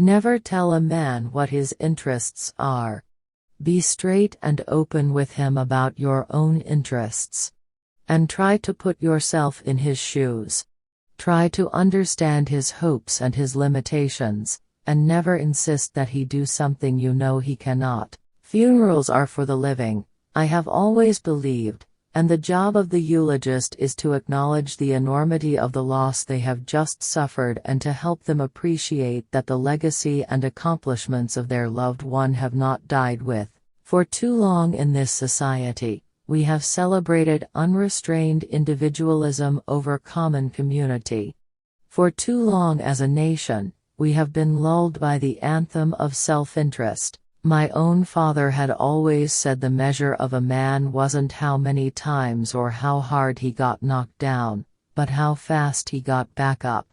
Never tell a man what his interests are. Be straight and open with him about your own interests. And try to put yourself in his shoes. Try to understand his hopes and his limitations, and never insist that he do something you know he cannot. Funerals are for the living, I have always believed, and the job of the eulogist is to acknowledge the enormity of the loss they have just suffered and to help them appreciate that the legacy and accomplishments of their loved one have not died with. For too long in this society, we have celebrated unrestrained individualism over common community. For too long as a nation, we have been lulled by the anthem of self-interest. My own father had always said the measure of a man wasn't how many times or how hard he got knocked down, but how fast he got back up.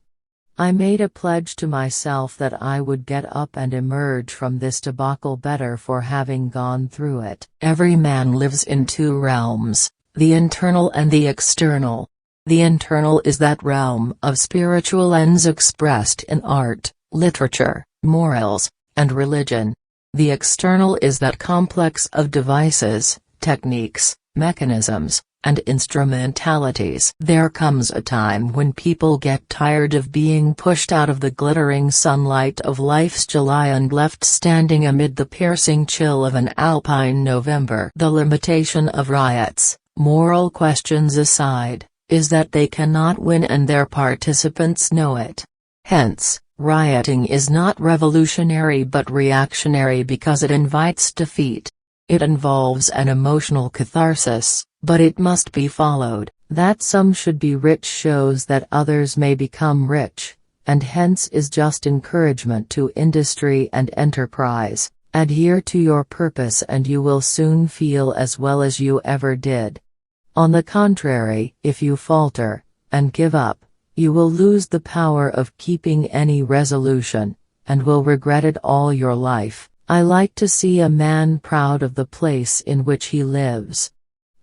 I made a pledge to myself that I would get up and emerge from this debacle better for having gone through it. Every man lives in two realms, the internal and the external. The internal is that realm of spiritual ends expressed in art, literature, morals, and religion. The external is that complex of devices, techniques, mechanisms, and instrumentalities. There comes a time when people get tired of being pushed out of the glittering sunlight of life's July and left standing amid the piercing chill of an alpine November. The limitation of riots, moral questions aside, is that they cannot win and their participants know it. Hence, rioting is not revolutionary but reactionary because it invites defeat. It involves an emotional catharsis, but it must be followed. That some should be rich shows that others may become rich, and hence is just encouragement to industry and enterprise. Adhere to your purpose and you will soon feel as well as you ever did. On the contrary, if you falter, and give up, you will lose the power of keeping any resolution, and will regret it all your life. I like to see a man proud of the place in which he lives.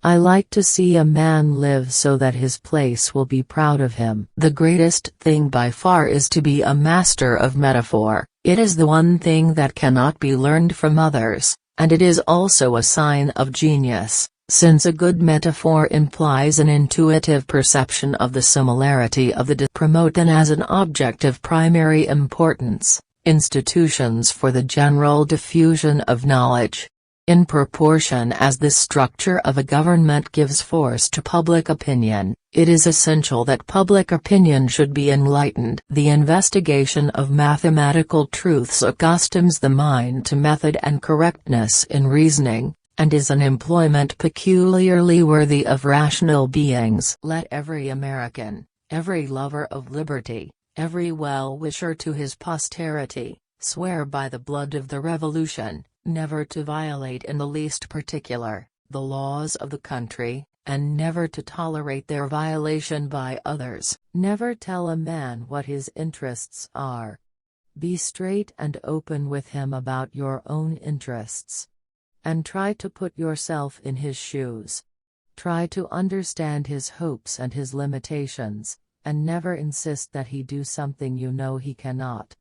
I like to see a man live so that his place will be proud of him. The greatest thing by far is to be a master of metaphor. It is the one thing that cannot be learned from others, and it is also a sign of genius, since a good metaphor implies an intuitive perception of the similarity of the promoted as an object of primary importance. Institutions for the general diffusion of knowledge. In proportion as the structure of a government gives force to public opinion, it is essential that public opinion should be enlightened. The investigation of mathematical truths accustoms the mind to method and correctness in reasoning, and is an employment peculiarly worthy of rational beings. Let every American, every lover of liberty, every well-wisher to his posterity, swear by the blood of the Revolution, never to violate in the least particular, the laws of the country, and never to tolerate their violation by others. Never tell a man what his interests are. Be straight and open with him about your own interests. And try to put yourself in his shoes. Try to understand his hopes and his limitations, and never insist that he do something you know he cannot.